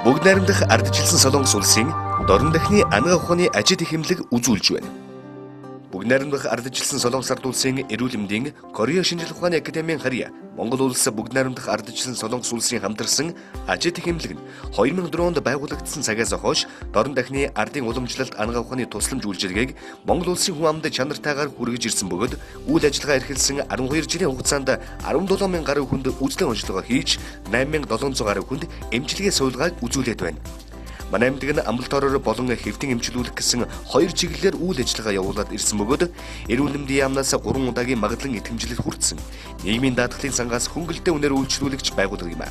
Бүгд найрамдах ардчилсан Солонгос улсын дорн дахны анга ухааны ажид хэмлэг үзүүлж байна. Бүгд найрамдах ардчилсан Солонгос ард улсын эрүүл мэндийн Кореа шинжлэх ухааны академийн харьяа Монгол улс бүгд найрамдах ардчилсан Солонгос улсын хамтарсан ажид хэмлэг нь 2004 онд байгуулагдсан цагаас хойш дорн дахны ардын уламжлалт анга ухааны тусламж үйлчилгээг Монгол улсын хүн амд чанартайгаар хүргэж ирсэн бөгөөд үйл ажиллагаа эрхэлсэн 12 жилийн хугацаанд 17 мянган гаруй хүнд үзлэн онцлогоо хийж 8700 гаруй хүнд эмчилгээ суулгааг үзүүлээд байна. Манай амьтг нь амралт ороор болон хэвтэн эмчилүүлэх гэсэн хоёр чиглэлээр үйл ажиллагаа явуулаад ирсэн бөгөөд эрүүл мэндийн яамнаас 3 удаагийн магадлан итгэмжлэл хүртсэн. Нийгмийн даатгалын сангаас хөнгөлтэй үнээр үйлчлүүлэгч байгуулга юм а.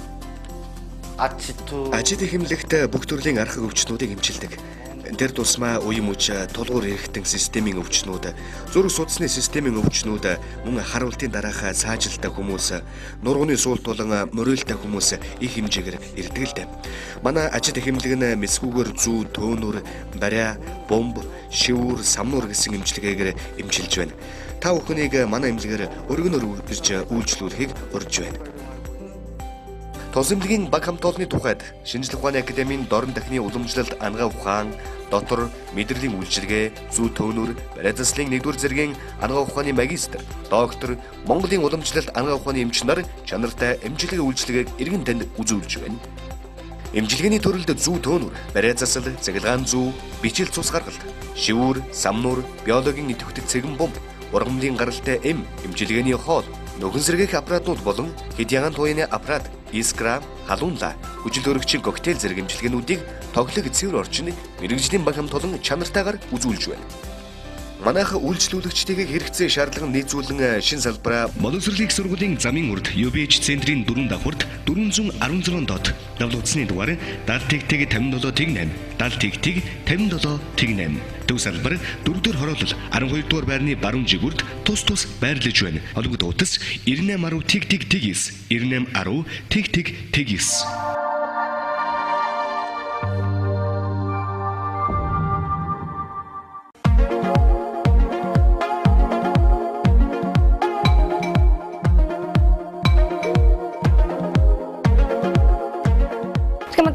Ажид хэмлэгт бүх төрлийн архаг өвчтнүүдийг эмчилдэг. Тэр тусмаа уян мөч тулгуур эрхтэн системийн өвчнүүд, зүрх судасны системийн өвчнүүд, мөн харуултын дараах саажилттай хүмүүс, нурганы суулт болон мөрөөлтэй хүмүүс их хэмжээгээр ирдэг л дээ. Манай ажид хэмлэг нь мэсгүүгээр зүү, төөнүр, бариа, бомб, шивүүр, самнуур гэсэн эмчилгээгээр эмчилж байна. Та бүхнийг манай эмнэлгээр өргөнөөр ирж үйлчлүүлэхийг урьж байна. Тус эмнэлгийн баг хамт олонны тухайд шинжлэх ухааны академийн дорн дахны уламжлалт анга ухаан, дотор мэдрэлийн үйлчилгээ, зүү төөнүр, бариа заслын 1-р зэргийн анга ухааны магистр, доктор, Монголын уламжлалт анга ухааны эмч нар чанартай эмчилгээ үйлчилгээг иргэн танд үзүүлж байна. Эмчилгээний төрөлд зүү төөнүр, бариа засал, цахилгаан зүү, бичил цус гаргалт, шивүүр, самнуур, биологийн идэвхтэй цэгэн бомб, ургамлын гаралтай эмчилгээний хоол, нөхөн сэргээх аппаратууд болон хэд ягаан туяаны аппарат, искра, халуунла, хүчил өргөчийн коктейл зэрэг эмчилгээнүүдийг тоглог цэвэр орчин мэрэгжлийн баг хамт олон чанартайгаар үзүүлж байна. Манайх үйлчлүүлэгчдийг хэрэгцээ шаардлага нийцүүлэн шин салбараа боловсролын их сургуулийн замын урд UBH центрийн 4 давхурд 416 дот давлуудсны дугаар 70 57 8 70 57 8 төв салбар 4-р хороолол 12-р байрны баруун жигүүрд тус байрлаж байна. Олгод утас 9810 99 9810 99.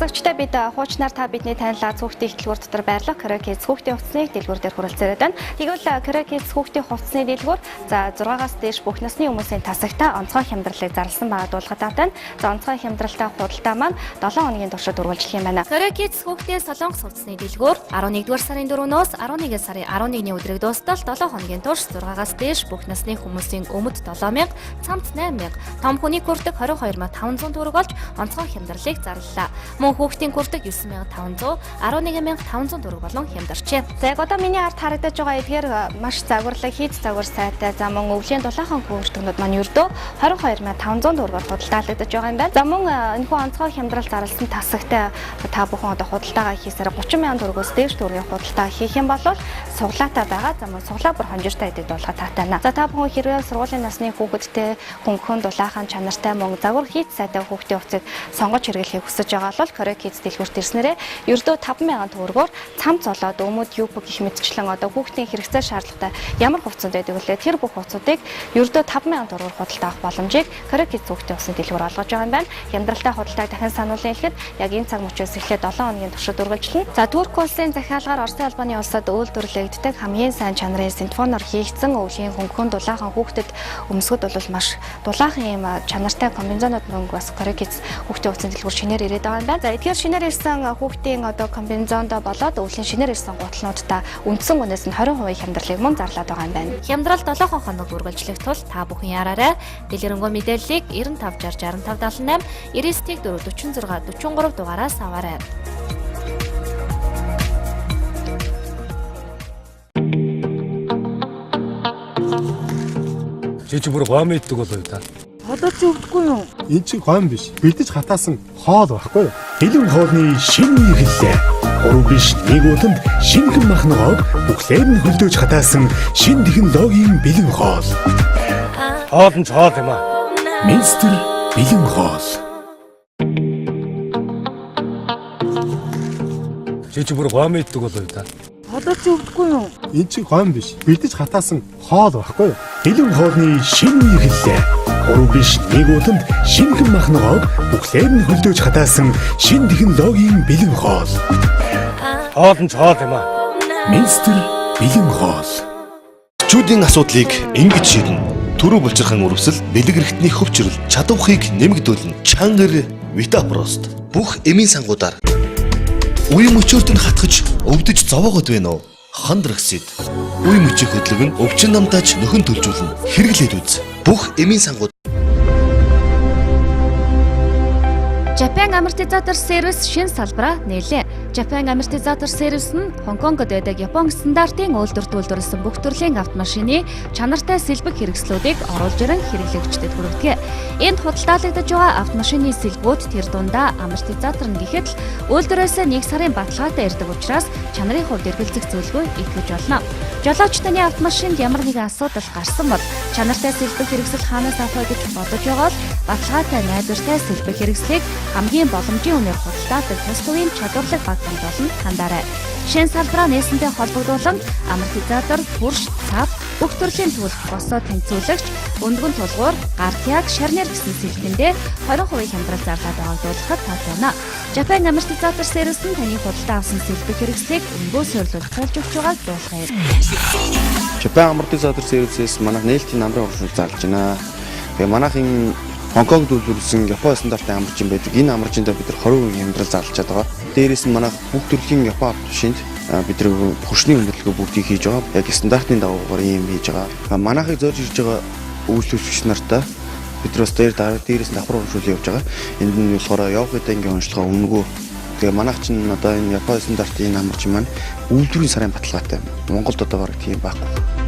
Мазагчтай бид хуучнаар та бидний танилаа хүүхдийн хөтөлбөр дотор байрлах Каракиз хүүхдийн хувцсны дэлгүүр дээр хүрэлцээд байна. Тэгвэл Каракиз хүүхдийн хувцсны дэлгүүр за 6-аас дээш бүх насны хүмүүсийн тасагтай онцгой хямдралыг зарласан байгаа дуулгатай байна. За онцгой хямдралтай худалдаа маань 7 хоногийн туршид үргэлжлэх юм байна. Каракиз хүүхдийн Солонгос хувцсны дэлгүүр 11-р сарын 4-өөс 11 сарын 11-ний өдрийг дуустал 7 хоногийн турш 6-аас дээш бүх насны хүмүүсийн өмд 7000, цамц 8000, том хүний хүрдэг 22500 төгрөг болж онцгой хямдралыг зарлалаа. Мөн хүүхдийн хүрдэг 9500, 11500 төгрөг болон хямдарчээ. За яг одоо миний ард харагдаж байгаа эдгээр маш загварлаг хийц загвар сайтай за мөн өвлийн дулаахан хүүхдүүд маань ердөө 22500 төгрөгөөр худалдаалагдаж байгаа юм байна. За мөн энэхүү онцгой хямдрал зарласан тасагтай та бүхэн одоо худалдаагаа хийсээр 30,000 төгрөгөөс дээш төгрөгийн худалдаа хийх юм бол суглаатай байгаа. За мөн суглаа бүр хонжиртай гэдэг дуулгаа таатай байна. За та бүхэн хэрвээ сургуулийн насны хүүхэдтэй хөнгөн дулаахан чанартай мөн загвар хийц сайтай хүүхдийн хувцсыг сонгож хэрэглэхийг хүсэж байгаа бол Каракиз дэлгүүрт ирснээрээ ердөө 5,000 төгрөгөөр цамц олоод өмд юп гэх мэтчлэн одоо хүүхдийн хэрэгцээ шаардлагатай ямар хувцас байдаг вэ? Тэр бүх хувцсуудыг ердөө 5,000 төгрөгөөр худалдаах боломжийг Каракиз хүүхдийн хувцсны дэлгүүр олгож байгаа юм байна. Хямдралтай худалдааг дахин сануулсан хэлэхэд яг энэ цаг мөчөөс эхлээд 7 хоногийн туршид үргэлжлэнэ. За Турк улсын захиалгаар Оросын албаны улсад үйлдвэрлэгддэг хамгийн сайн чанарын синтефоноор хийгдсэн өвлийн хөнгөн дулаахан хүүхдэд өмсгөд бол маш дулаахан юм чанартай комбинзонууд мөнгө бас Каракиз хүүхдийн хувцсны дэлгүүр шинээр ирээд байгаа юм байна. За эдгээр шинээр ирсэн хүүхдийн одоо комбинзонд болоод өвлийн шинээр ирсэн гутлнуудтай үндсэн үнээс нь 20% хямдралыг мөн зарлаад байгаа юм байна. Хямдрал 7 хоног үргэлжлэх тул та бүхэн яраарай. Дэлгэрэнгүй мэдээллийг 95 60 65 78 99 4 46 43 дугаараас аваарай. Чи бүр гом иддэг болоо та. Одоо ч өвдөхгүй юу? Энэ чинь гом биш. Бэлдэж хатаасан хоол байхгүй юу? Бэлэн хоолны шинэ хэрэглээ. 3 биш 1 удамд шингэн махногоо бүхлээр нь хөлдөөж хатаасан шинэ технологийн бэлэн хоол. Хоол нь хоол юм аа. Мистер бэлэн хоол. Чи бүр гом иддэг болоо та. Одоо ч өвдөхгүй юу? Энэ чинь гом биш. Бэлдэж хатаасан хоол байхгүй юу? Бэлэн хоолны шинэ хэрэглээ. 3 биш 1 удамд шинэхэн махногоог бүхлээр нь хөлдөөж хатаасан шинэ технологийн бэлэн хоол. Хоол нь хоол юм аа. Мистер бэлэн хоол. Чүүдийн асуудлыг ингэж шийднэ. Төрөө булчирхан үрвсэл, бэлэг эрхтний хөвчрөл, чадварыг нэмэгдүүлнэ. Чангар Витапрост. Бүх эмийн сангуудаар үе мөчөөрт нь хатгаж өвдөж зовоогод байна уу? Хандраксид. Үе мөчийн хөдлөг нь өвчин намтааж нөхөн төлжүүлнэ. Хэрэглээд үз. Бүх эмийн сангууд Japan Amortizator Service шинэ салбараа нээлээ. Japan Amortizator Service нь Хонконгод байдаг Японы стандартын үйлдвэрлэсэн бүх төрлийн автомашины чанартай сэлбэг хэрэгслүүдийг оруулж ирэн хэрэглэгчдэд хүргэдэг. Энд худалдаалагдаж байгаа автомашины сэлбүүд тэр дундаа амортизатор нь гэхэд л үйлдвэрээс 1 сарын баталгаатай ирдэг учраас чанарын хувьд эргэлзэх зөвлөгөө итгэж болно. Жолооч таны автомашинд ямар нэгэн асуудал гарсан бол чанартай сэлбэг хэрэгсэл хаанаас авах вэ гэж бодож байгаа бол баталгаатай найдвартай сэлбэг хэрэгслийг хамгийн боломжийн үнээр худалдаадаг тус төвийн чадварлаг багтамж болон хандаарай. Шинэ салбараа нээсэнтэй холбогдуулан амортизатор, турш, цав, бүх төрлийн төлөх босоо таньцуулагч, өндгөн тулгуур, гартяг, шарнир гэсэн сэлгэндээ 20% хямдрал зарлаад байгаадуулахад таатай. Japan Amortizator Service нь таны худалдаа авсан сэлбэг хэрэгслийг өнгөө суйрлуулж болж өгч байгааг дуулгая. Japan Amortizator Service-с манайх нээлтийн намрын уршил зарлж байна. Тэгээ манайхын Хонконгд үйлдвэрлэсэн Японы стандартын амарчин байдаг. Энэ амарчиндаа бид нар 20% хямдрал зарлж байгаа. Дээрээс нь манайх бүх төрлийн Японы автомашинд бид нар хурцны өндөрлөгөө бүгдийг хийж байгаа. Яг стандартын дагуугаар ийм хийж байгаа. Манайхыг зорж ирж байгаа үйлчлүүлэгч нартаа бид нар бас дээрээс нь давхар уршуул явж байгаа. Энд нь болохоор явах үедээ ингээ уншлагаа өнгөө. Тэгээ манайх чинь одоо энэ Японы стандартын амарчин маань үйлдвэрийн сарын баталгаатай. Монголд одоо бараг тийм байхгүй.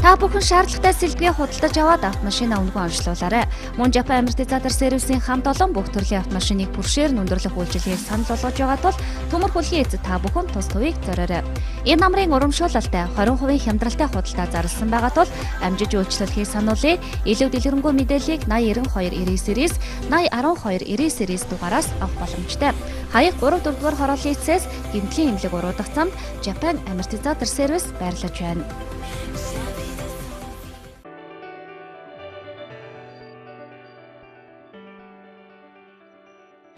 Та бүхэн шаардлагатай сэлбэгээ худалдаж аваад автомашинаа өнгөө онцлуулаарай. Мөн Japan Amortizator Service-ийн хамт олон бүх төрлийн автомашиныг бүршээр нөндөрлөх үйлчилгээг санал болгож байгаа тул төмөр хөлгийн эзэд та бүхэн тус төвийг зориорой. Энэ намрын урамшуулалтай 20% хямдралтай худалдаа зарласан байгаа тул амжиж үйлчлүүлэхийг сануулъя. Илүү дэлгэрэнгүй мэдээллийг 809299 series 801299 series дугаараас авах боломжтой. Хаяг 3-4 дугаар хорооллын эцэс гэмтлийн эмнэлэг уруудах замд Japan Amortizator Service байрлаж байна.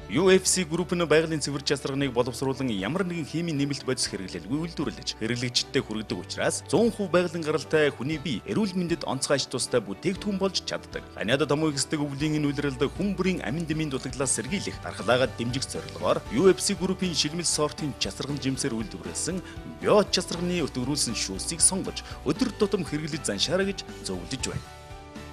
UFC групп нь байгалийн цэвэр часарганыг боловсруулан ямар нэгэн химийн нэмэлт бодис хэрэглэлгүй үйлдвэрлэж хэрэглэгчдэд хүргэдэг учраас 100% байгалийн гаралтай хүний бие эрүүл мэндэд онцгой аж тустай бүтээгдэхүүн болж чаддаг. Ханиада томуу хэсдэг өвлийн энэ үйлрэлд хүн бүрийн амин дэмийн дутагдлаас сэргийлэх дархлаагаад дэмжих зорилгоор UFC группийн шилмэл сортын часарган жимсээр үйлдвэрлэсэн био часарганы өтгөрүүлсэн шүүсийг сонгож өдөр тутам хэрэглэж заншаарай гэж зөвлөж байна.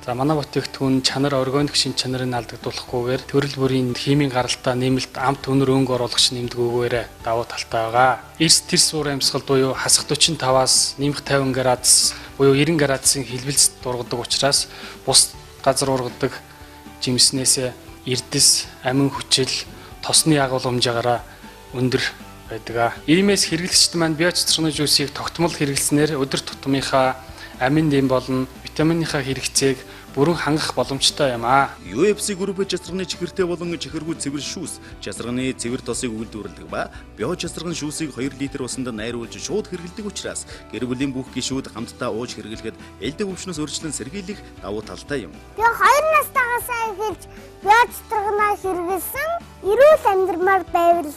За манай бүтээгдэхүүн чанар органик шин чанарыг алдагдуулахгүйгээр төрөл бүрийн химийн гаралтай нэмэлт амт өнөр өнгө оруулагч нэмдгүүгээр давуу талтай байгаа. Эрс тэрс уур амьсгал буюу хасах 45-аас нэмэх 50 градус буюу 90 градусын хэлбэлцэд дургадаг учраас бус газар ургадаг жимснээс эрдэс, амин хүчил, тосны агуулмжаагаараа өндөр байдаг. Иймээс хэрэглэгчд маань био цэцэрхний жүүсийг тогтмол хэрэглэснээр өдөр тутмынхаа амин дэм болон витаминынхаа хэрэгцээг бүрэн хангах боломжтой юм аа. UFC групп часарганы чихэртэй болон чихэргүй цэвэр шүүс, часарганы цэвэр тосыг үйлдвэрлэдэг ба био часарган шүүсийг 2 литр усанд найруулж шууд хэрэглэдэг учраас гэр бүлийн бүх гишүүд хамтдаа ууж хэрэглэхэд элдв өвчнөөс өрчлөн сэргийлэх давуу талтай юм. Би 2 настайгаас эхэлж био часарганаа хэрэглэсэн эрүүл амьдрмаар байвал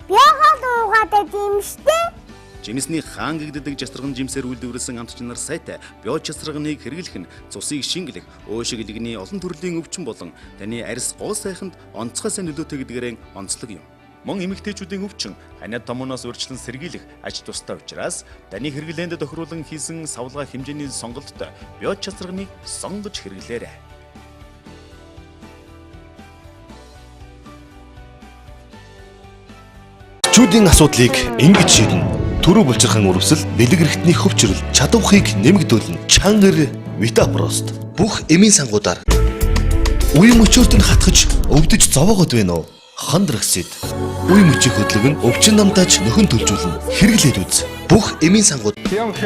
биогоо уугаад байм штэ. Жимсний хаан гэгддэг часарган жимсээр үйлдвэрлэсэн амт чанар сайтай био часарганыг хэрэглэх нь цусыг шингэлэх, уушиг илгэний олон төрлийн өвчин болон таны арьс гоо сайханд онцгой сайн нөлөөтэй гэдгээрээ онцлог юм. Мөн эмэгтэйчүүдийн өвчин ханиад томооноос урьдчилан сэргийлэх аж тустай учраас таны хэрэглээнд тохируулан хийсэн савлгаа хэмжээний сонголттой био часарганыг сонгож хэрэглээрэй. чүүдийн асуудлыг ингэж шийднэ. Төрөө булчирхан үрвсэл, бэлэг эрхтний хөвчрөл, чадварыг нэмэгдүүлнэ. Чангар Витапрост. Бүх эмийн сангуудаар үе мөчөөрт нь хатгаж өвдөж зовоогод байна уу? Хандраксид. Үе мөчийн хөдлөг нь өвчин намтааж нөхөн төлжүүлнэ. Хэрэглээд үз. Бүх эмийн сангууд 2018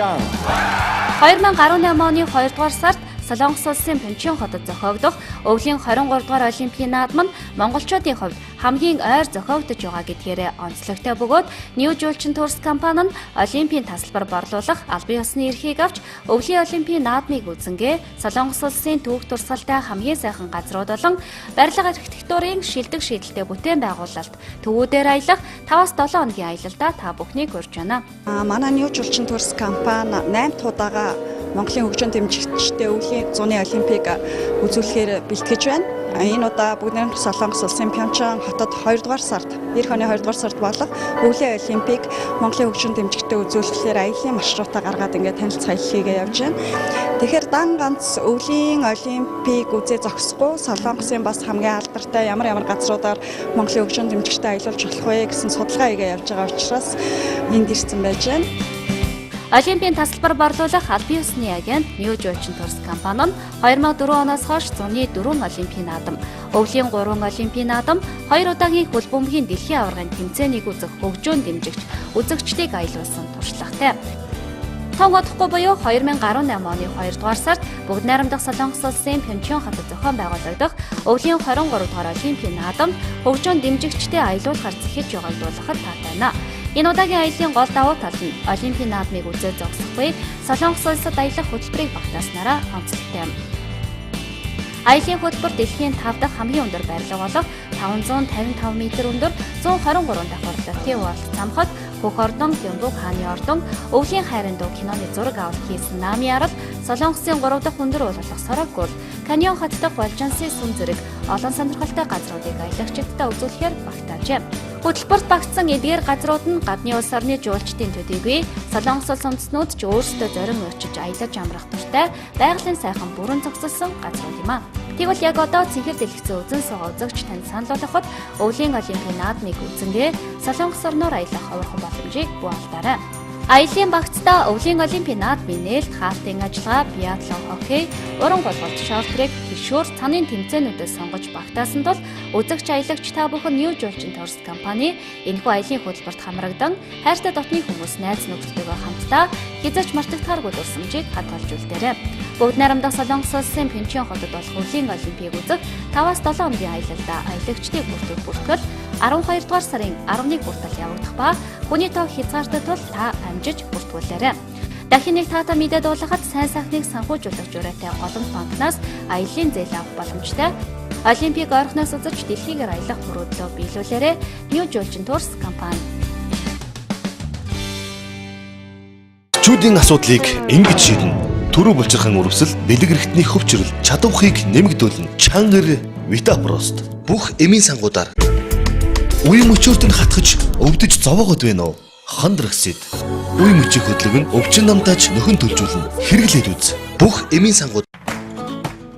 оны 2 дугаар сард Солонгос улсын Пхенчхан хотод зохиогдох өвлийн 23 дугаар Олимпийн наадам нь монголчуудын хувьд хамгийн ойр зохиогдож байгаа гэдгээрээ онцлогтой бөгөөд New Julchin Tours компани нь Олимпийн тасалбар борлуулах албан ёсны эрхийг авч өвлийн Олимпийн наадмыг үзэнгээ Солонгос улсын түүх турсгалтай хамгийн сайхан газрууд болон барилга архитектурын шилдэг шийдэлтэй бүтээн байгуулалт төвүүдээр аялах 5-7 хоногийн аялалдаа та бүхнийг урьж байна. Манай New Julchin Tours компани 8 удаагаа Монголын хөгжин дэмжигчтэй өвлийн зуны олимпийг үзүүлэхээр бэлтгэж байна. Энэ удаа бүгд Солонгос улсын Пьончан хотод 2 дугаар сард, эх оны 2 дугаар сард болох өвлийн олимпийг Монголын хөгжин дэмжигчтэй үзүүлэхээр аялын маршрутаа гаргаад ингээд танилцах аялал хийгээ явж байна. Тэгэхээр дан ганц өвлийн олимпийг үзээ зогсохгүй Солонгосын бас хамгийн алдартай ямар газруудаар Монголын хөгжин дэмжигчтэй аялуулж болох вэ гэсэн судалгаа хийгээ явж байгаа учраас энд ирсэн байж байна. Олимпийн тасалбар борлуулах албан ёсны агент New Julchin Tours компани нь 2004 оноос хойш зуны 4 олимпийн наадам, өвлийн 3 олимпийн наадам, 2 удаагийн хөл бөмбөгийн дэлхийн аваргын тэмцээнийг үзэх хөгжөөн дэмжигч үзэгчдийг аялуулсан туршлагатай. Тон одохгүй буюу 2018 оны 2 дугаар сард бүгд найрамдах Солонгос улсын Пьончан хотод зохион байгуулагдах өвлийн 23 дугаар олимпийн наадамд хөгжөөн дэмжигчдээ аялуулахар зэхэж явагдуулахад таатай байна. Энэ удаагийн аяллаа гол давуу тал нь Олимпийн наадмыг үзэж зогсохгүй Солонгос улсад аялах хөтөлбөрийг багтааснараа онцлогтой юм. Аялын хөтөлбөр дэлхийн 5 дахь хамгийн өндөр барилга болох 555 м өндөр 123 давхар Lotte World цамхаг Бүх ордон, Гэмбүг хааны ордон, өвлийн хайрын дуу киноны зураг авалт хийсэн Нами арал, Солонгосын 3 дахь өндөр уулах Сороггол, Каньон хот дахь Волжансын сүм зэрэг олон сонирхолтой газруудыг аялагчдад үзүүлэхээр багтаажээ. Хөтөлбөрт багтсан эдгээр газрууд нь гадны улс орны жуулчдын төдийгүй Солонгос улс үндэстнүүд ч өөрсдөө зорин очиж аялаж амрах туртай байгалийн сайхан бүрэн зогсолсон газрууд юм а. Тэгвэл яг одоо цэнхэр дэлгэцэн үзэн суугаа үзэгч танд санал болгоход өвлийн олимпийн наадмыг үзэнгээ Солонгос орноор аялах ховорхон боломжийг бүү алдаарай. Аялын багцтай өвлийн олимпийн наадмын нээлт хаалтын ажиллагаа, биатлон, хоккей, уран голголт, шорт-трек, гишүүр, цанын тэмцээнүүдээс сонгож багтаасан тул үзэгч аялагч та бүхэн New Julchin Tours компани энэхүү аялын хөтөлбөрт хамрагдан хайртай дотны хүмүүс найз нөхдөдөө хамтдаа хязгаарч мартагдахааргүй дурсамжийг хадгалж үлдээрэй. Бүгд найрамдах Солонгос улсын Пьончан хотод болох өвлийн олимпийг үзэх 5-7 хоногийн аялалдаа аялагчдыг бүртгэл 12 дугаар сарын 11 хүртэл явагдах ба хүний тоо хязгаартай тул та амжиж бүртгүүлээрэй. Дахин нэг таата мэдээд дуулахад сайн сайхныг санхүүжүүлэх жураатай олон банкнаас аялын зээл авах боломжтой. Олимпийг ойрхоноос үзэж дэлхийгээр аялах мөрөөдлөө биелүүлээрэй. New Julchin Tours компани. Чүүдийн асуудлыг ингэж шийднэ. Төрөө булчирхан үрвсэл, бэлэг эрхтний хөвчрөл, чадварыг нэмэгдүүлнэ. Чангар Витапрост. Бүх эмийн сангуудаар үе мөчөөрт нь хатгаж өвдөж зовоогод байна уу? Хандрагсид. Үе мөчийг хөдлөг нь өвчин намтааж нөхөн төлжүүлнэ. Хэрэглээд үз. Бүх эмийн сангууд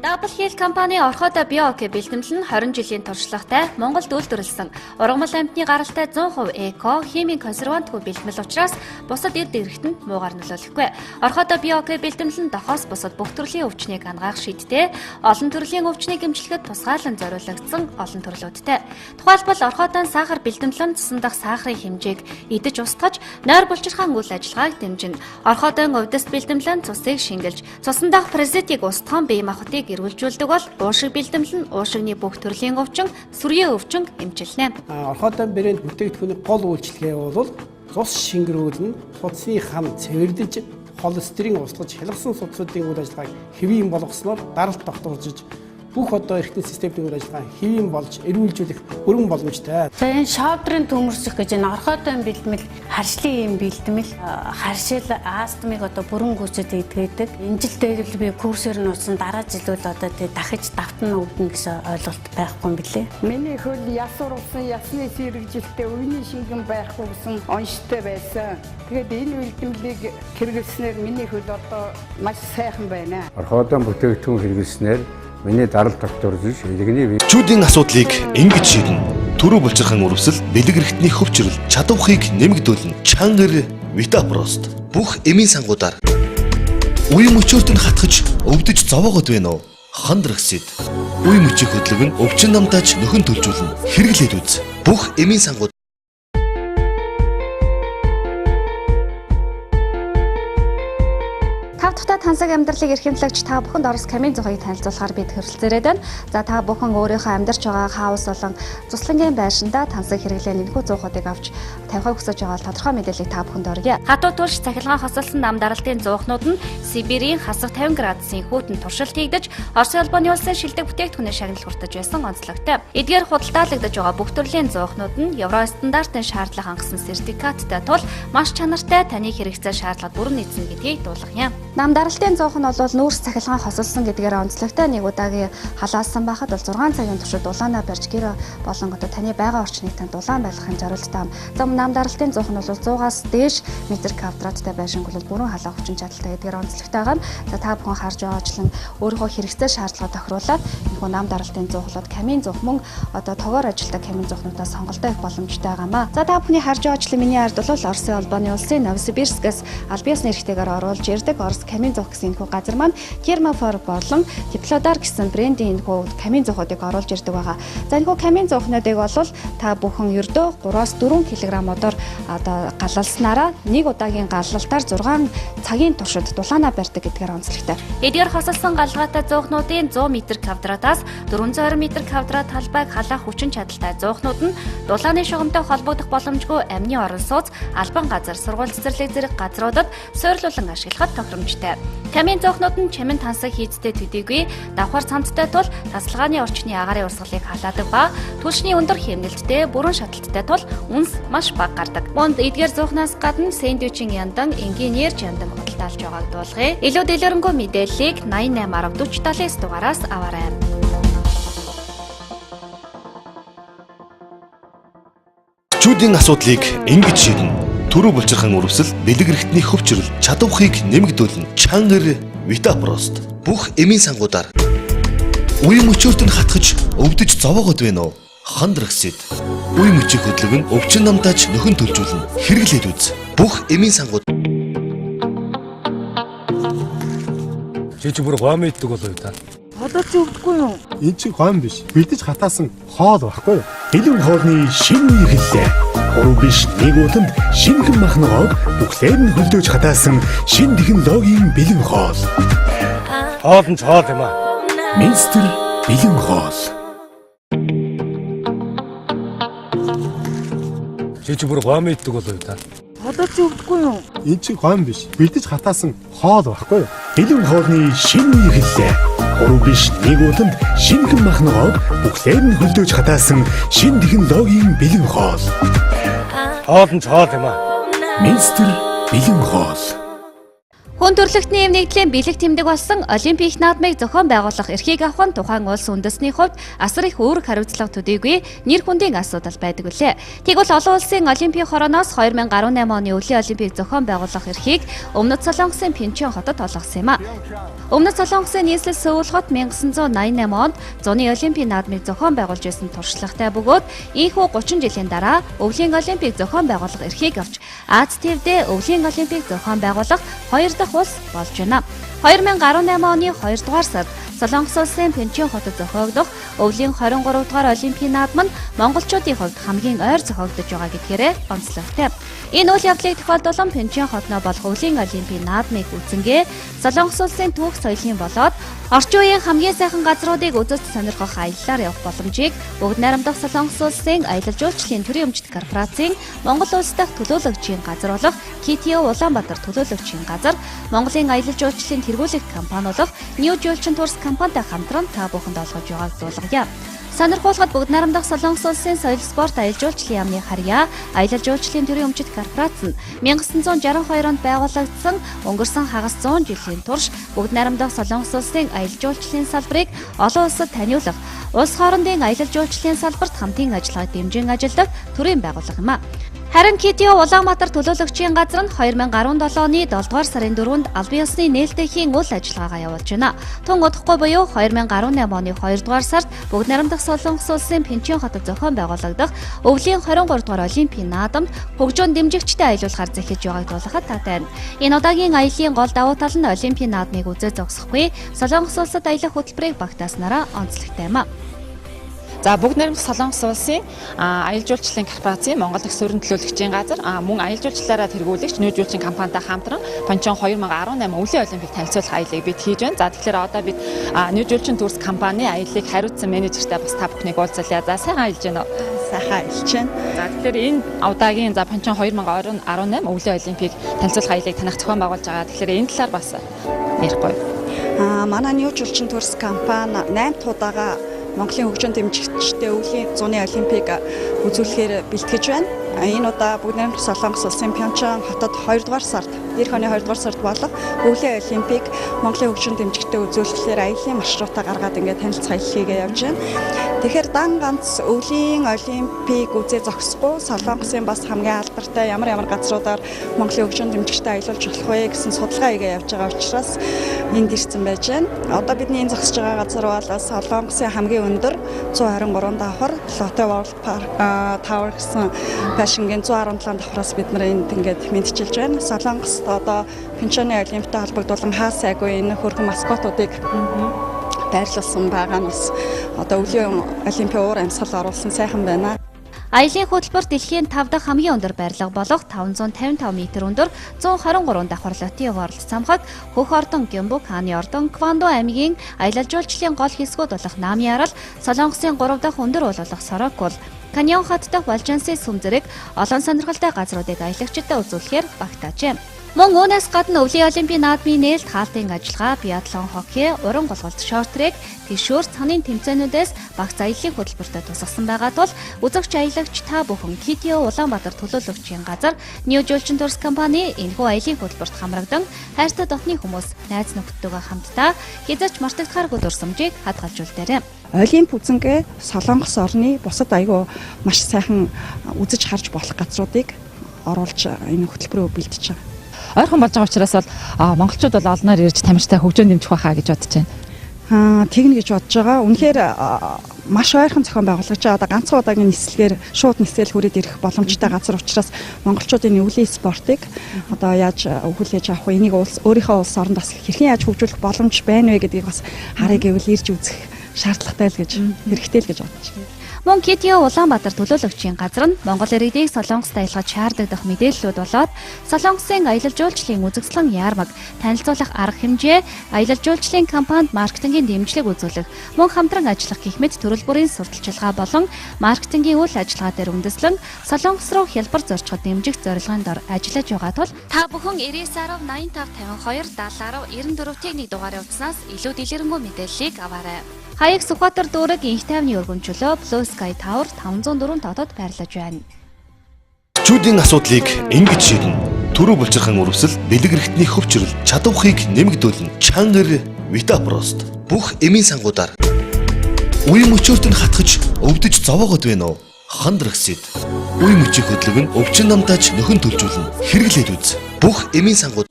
Double Hill компани орхиодоо биоок бэлтгэл нь 20 жилийн туршлагатай Монголд үйлдвэрлэсэн ургамал амьтны гаралтай 100% эко, химийн консервантгүй бэлтгэл учраас бусад эрд иргэдэнд муугар нөлөөлөхгүй. Орхиодоо биоок бэлтгэл нь дохоос бусад бүх төрлийн өвчнийг ангаах шийдтэй, олон төрлийн өвчнийг эмчлэхэд тусгаалan зориулагдсан олон төрлүүдтэй. Тухайлбал орхиодоо сахар бэлтгэл нь цусан дахь сахарын хэмжээг идэж устгаж, нойр булчирхаан үйл ажиллагааг дэмжинэ. Орхиодоо увдас бэлтгэл нь цусыг шингэлж, цусан дахь паразитыг устгах бие махбодыг эргүүлжүүлдэг бол уушиг бэлтгэл нь уушигны бүх төрлийн өвчин, сүргийн өвчин эмчилнэ. Орхиодоо брэнд бүтээгдэхүүний гол үйлчлэгээ бол цус шингэрүүлнэ, цусны хам цэвэрлэж, холестерин устгаж, хялгсан судсуудын үйл ажиллагааг хэвийн болгосноор даралт тогтворжиж бүх одоо эрхтний системийн үйл ажиллагаа хэвийн болж эрүүлжүүлэх өргөн боломжтой. За энэ шавдрын төмөрсөх гэж энэ орхиодоо бэлтгэл харшлын юм бэлтгэл харшил астмыг одоо бүрэн гүйцэд идгээд энэ жил дээр би курсээр нь усан дараа жил бол одоо тэг дахиж давтан өвдөн гэсэн ойлголт байхгүй юм билээ. Миний хөл ясуур усан ясны сэргэлжилтээ үеийн шингэн байхгүй гэсэн онцтой байсан. Тэгээд энэ бэлтгэлийг хэрэглэснээр миний хөл одоо маш сайхан байна. Орхиодоо бүтээгдэхүүн хэрэглэснээр миний даралт тогтворж иргэний чүүдийн асуудлыг ингэж шийднэ. Төрөө булчирхан үрвсэл, бэлэг эрхтний хөвчрөл, чадварыг нэмэгдүүлнэ. Чангар Витапрост. Бүх эмийн сангуудаар үе мөчөөрт нь хатгаж өвдөж зовоогод байна уу? Хандрагсид. Үе мөчийг хөдлөг нь өвчин намтааж нөхөн төлжүүлнэ. Хэрэглээд үз. Бүх эмийн сангууд тансаг амьдралыг эрхэмлэгч та бүхэнд Орос камин зохийг танилцуулахаар бид хүрэлцээрээд байна. За та бүхэн өөрийнхөө амьдарч байгаа хаус болон цуслангийн байшинда тансаг хэрэглээ нэнхүү зуухуудыг авч тавихыг хүсэж байгаа тодорхой мэдээллийг та бүхэнд өргөе. Хатуу турш цахилгаан хосолсон нам даралтын зуухнууд нь Сибирийн хасах 50 градусын хүүтэн туршилт хийгдэж Оросын албаны улсын шилдэг бүтээгдэхүүнээ шагналж хүртэж байсан онцлогтой. Эдгээр худалдаалагдаж байгаа бүх төрлийн зуухнууд нь Евро стандартын шаардлага хангасан сертификаттай тул маш чанартай таны хэрэгцээ шаардлагад бүрэн нийцнэ гэдгийг дуулгах юм. Нам даралтын зуух нь бол нүүрс цахилгаан хосолсон гэдгээр онцлогтой. Нэг удаагийн халаасан байхад бол 6 цагийн туршид дулаанаа барьж гэр болон таны байгаа орчныг тань дулаан байлгахын зорилттой. Зам нам даралтын зуух нь бол 100-аас дээш метр квадраттай байшинг бол бүрэн халаах хүчин чадалтай гэдгээр онцлогтой байгаа. За та бүхэн харж байгаачлан өөрийнхөө хэрэгцээ шаардлага тохируулаад энэ нам даралтын зуухлууд камин зуух мөн одоо тоогоор ажилладаг камин зуухнуудаас сонголтоо их боломжтой байгаамаа. За та бүхний харж байгаачлан миний ард бол Оросын албаны улсын Новосибирскээс аль биесны эрхтэйгээр оруулж ирдэг Орос камин зуух гэсэн энэхүү газар маань Термофор болон Теплодар гэсэн брендийн энэхүү камин зуухуудыг оруулж ирдэг байгаа. За энэхүү камин зуухнуудыг бол та бүхэн ердөө 3-аас 4 кг-оор одоо галалснараа нэг удаагийн галалтаар 6 цагийн туршид дулаанаа барьдаг гэдгээр онцлогтой. Эдгээр хосолсон галгаатай зуухнуудын 100 м²-аас 420 м² талбайг халаах хүчин чадалтай зуухнууд нь дулааны шугамтай холбогдох боломжгүй амны орон сууц, албан газар, сургууль цэцэрлэг зэрэг газруудад суйрлуулан ашиглахад тохиромжтой. Камин зуухнууд нь чимэн тансаг хийцтэй төдийгүй давхар цамцтай тул тасалгааны орчны агарын урсгалыг халаадаг ба түлшний өндөр хэмнэлттэй бүрэн шаталттай тул үнс маш бага гардаг. Монд эдгээр зуухнаас гадна сэндвичийн яндан, инженерч яндан худалдаалж байгааг дуулгая. Илүү дэлгэрэнгүй мэдээллийг 8810 4079 дугаараас аваарай. Чүүдийн асуудлыг ингэж шийднэ. Төрөө булчирхан өрөвсөл, бэлэг эрхтний хөвчрөл, чадварыг нэмэгдүүлнэ. Чангар Витапрост. Бүх эмийн сангуудаар үе мөчөөрт нь хатгаж өвдөж зовоогод байна уу? Хандрагсид. Үе мөчийн хөдлөг нь өвчин намтаж нөхөн төлжүүлнэ. Хэрэглээд үз. Бүх эмийн сангууд. Чи бүр гом иддэг болоо та. Одоо ч өвдөхгүй юу? Эн чинь гом биш. Бэлдэж хатаасан хоол байхгүй юу? Бэлэн хоолны шинэ хэрэглээ. 3 биш 1 удамд шинэхэн махногоог бүхлээр нь хөлдөөж хатаасан шинэ технологийн бэлэн хоол. Хоол нь хоол юм аа. Мистер бэлэн хоол. Чи бүр гом иддэг болоо та. Одоо ч өвдөхгүй юу? Эн чинь гом биш. Бэлдэж хатаасан хоол байхгүй юу? Бэлэн хоолны шинэ хэрэглээ. 3 биш 1 удамд шинэхэн махногоог бүхлээр нь хөлдөөж хатаасан шинэ технологийн бэлэн хоол. Хоол нь хоол юм аа. Мистер бэлэн хоол. Хүн төрөлхтний эв нэгдлийн бэлэг тэмдэг болсон Олимпик наадмыг зохион байгуулах эрхийг авах нь тухайн улс үндэсний хувьд асар их үүрэг хариуцлага төдийгүй нэр хүндийн асуудал байдаг үлээ. Тэгвэл олон улсын Олимпийн хорооноос 2018 оны өвлийн Олимпийг зохион байгуулах эрхийг Өмнөд Солонгосын Пхенчхан хотод олгосон юм а. Өмнөд Солонгосын нийслэл Сөүл хот 1988 онд зуны Олимпийн наадмыг зохион байгуулж байсан туршлагатай бөгөөд ийхүү 30 жилийн дараа өвлийн Олимпийг зохион байгуулах эрхийг авч Аз тивдээ өвлийн Олимпийг зохион байгуулах 2 дахь улс болж байна. 2018 оны 2 дугаар сард Солонгос улсын Пхенчхан хотод зохиогдох өвлийн 23 дугаар Олимпийн наадам нь монголчуудын хувьд хамгийн ойр зохиогдож байгаа гэдгээрээ онцлогтой. Энэ үйл явдлыг тохиолдуулан Пхенчхан хотноо болох өвлийн Олимпийн наадмыг үзэнгээ Солонгос улсын түүх соёлын болоод орчин үеийн хамгийн сайхан газруудыг үзэж сонирхох аяллаар явах боломжийг Бүгд найрамдах Солонгос улсын аялал жуулчлалын төрийн өмчт корпорацийн Монгол улс дахь төлөөлөгчийн газар болох KTO Улаанбаатар төлөөлөгчийн газар, Монголын аялал жуулчлалын тэргүүлэгт компани болох New Julchin Tours компанитай хамтран та бүхэнд олгож байгааг дуулгая. Сонирхуулахад Бүгд найрамдах Солонгос улсын соёл спорт аялал жуулчлалын яамны харьяа аялал жуулчлалын төрийн өмчт корпорац нь 1962 онд байгуулагдсан өнгөрсөн хагас 100 жилийн турш Бүгд найрамдах Солонгос улсын аялал жуулчлалын салбарыг олон улсад таниулах, улс хоорондын аялал жуулчлалын салбарт хамтын ажиллагааг дэмжин ажилладаг төрийн байгууллага юм а. Харин KTO Улаанбаатар төлөөлөгчийн газар нь 2017 оны 7 дугаар сарын 4-нд албан ёсны нээлттэйхийн үйл ажиллагаагаа явуулж байна. Тун удахгүй буюу 2018 оны 2 дугаар сард Бүгд найрамдах Солонгос улсын Пхенчхан хотод зохион байгуулагдах өвлийн 23 дугаар Олимпийн наадамд хөгжөөн дэмжигчтэй аялуулахаар захиж байгааг дуулахад таатай байна. Энэ удаагийн аяллаа гол давуу тал нь Олимпийн наадмыг үзэж зогсохгүй Солонгос улсад аялах хөтөлбөрийг багтааснараа онцлогтой юм а. За бүгд найрамдах Солонгос улсын аялал жуулчлалын корпорацийн Монгол дахь суурин төлөөлөгчийн газар мөн аялал жуулчлалаараа тэргүүлэгч нөөц жуулчлалын компанитай хамтран Пхенчхан 2018 өвлийн олимпик танилцуулах аяллыг бид хийж байна. За тэгэхээр одоо бид нөөц жуулчлалын турс компани аяллыг хариуцсан менежертэй бас та бүхнийг уулзъя. За сайхан аялж байна уу? Сайхан аялж байна. За тэгэхээр энэ удаагийн Пхенчхан 2018 өвлийн олимпик танилцуулах аяллыг танах зохион байгуулж байгаа. Тэгэхээр энэ талаар бас ярихгүй. Манай нөөц жуулчлалын турс компани 8 удаагаа Монголын хөгжин дэмжигчтэй өвлийн зуны олимпик үзүүлэхээр бэлтгэж байна. Энэ удаа бүгд найрамдах Солонгос улсын Пхенчхан хотод 2 дугаар сард, эх оны 2 дугаар сард болох өвлийн олимпик Монголын хөгжин дэмжигчтэй үзүүлэхээр аяллаа маршрутаа гаргаад ингээд танилцах аялал хийгээ явж байна. Тэгэхээр дан ганц өвлийн олимпик үзээ зогсохгүй Солонгосын бас хамгийн алдартай ямар газруудаар Монголын хөгжин дэмжигчтэй аялуулж болох вэ гэсэн судалгаа хийгээ явж байгаа учраас энд ирсэн байж байна. Одоо бидний энэ зогсож байгаа газар бол Солонгосын хамгийн өндөр 123 давхар Lotte World Park Tower гэсэн Пашингийн 117 давхраас бид нар энд ингээд мэдчилж байна. Солонгост одоо Пхенчханы олимпиатай холбогдуулан хаа сайгүй энэ хөргөн маскотуудыг байрлуулсан байгаа нь бас одоо өвлийн олимпийн уур амьсгал оруулсан сайхан байна. Аялын хөтөлбөр дэлхийн 5 дахь хамгийн өндөр барилга болох 555 м өндөр 123 давхар Lotte World цамхаг Хөх ордон Гёмбок хааны ордон Квандо аймгийн аялал жуулчлалын гол хэсгүүд болох Намьярал, Солонгосын 3 дахь өндөр уул болох Сорокул, Каньон хот дахь Волжансын сүм зэрэг олон сонирхолтой газруудыг аялагчдад үзүүлэхээр багтаажээ. Мөн үүнээс гадна өвлийн олимпийн наадмын нээлт хаалтын ажиллагаа, биатлон, хоккей, уран голголт, шорт-трек, тэшүүр, цанын тэмцээнүүдээс багц аяллын хөтөлбөртөд тусгасан байгаа тул үзэгч аялагч та бүхэн KTO Улаанбаатар төлөөлөгчийн газар нөөц жуулчлалын турс компани энэхүү аяллын хөтөлбөрт хамрагдан хайртай дотны хүмүүс найз нөхдөдөө хамтдаа хязгаарч мартагдахааргүй дурсамжийг хадгалжуулдаарай. Олимп үзэнгээ Солонгос орны бусад аягүй маш сайхан үзэж харж болох газруудыг оруулж энэ хөтөлбөрөөр бэлдэж байгаа. Ойрхон болж байгаа учраас бол монголчууд бол олноор ирж тамирчтай хөгжөөнд дэмжих байхаа гэж бодож байна. Тэгнэ гэж бодож байгаа. Үнэхээр маш ойрхон зохион байгуулагч одоо ганцхан удаагийн нислэгээр шууд нислэл хүрээд ирэх боломжтой газар учраас монголчуудын өвлийн спортыг одоо яаж хүлээж авах вэ? Энийг өөрийнхөө улс оронд бас хэрхэн яаж хөгжүүлэх боломж байна вэ гэдгийг бас харъя гэвэл ирж үзэх шаардлагатай л гэж хэрэгтэй л гэж бодож байна. Мөн KTO Улаанбаатар төлөөлөгчийн газар нь Монгол иргэдийг Солонгост аялгаж шаарддаг мэдээллүүд болоод Солонгосын аялал жуулчлалын үзэгслэн яармаг, танилцуулах арга хэмжээ, аялал жуулчлалын компанид маркетингийн дэмжлэг үзүүлэх, мөн хамтран ажиллах гэх мэт төрөл бүрийн сурталчилгаа болон маркетингийн үйл ажиллагаа дээр үндэслэн Солонгос руу хялбар зорчход дэмжих зорилгын дор ажиллаж байгаа тул та бүхэн 99.8555 70.94-ийг дугаараа утснаас илүү дэлгэрэнгүй мэдээллийг аваарай. Хаяг Сүхбаатар дүүрэг инх тайвны өргөнчлөө Blue Sky Tower 504 дотоод байрлаж байна. Чүүдийн асуудлыг ингэж шийднэ. Төрөө булчирхан үрвсэл, бэлэг эрхтний хөвчрөл, чадварыг нэмэгдүүлнэ. Чангар Витапрост. Бүх эмийн сангуудаар үе мөчөөртөнд хатгаж өвдөж зовоогод байна уу? Хандрагсид. Үе мөчийн хөдлөг нь өвчин намтааж нөхөн төлжүүлнэ. Хэрэглээд үз. Бүх эмийн сангууд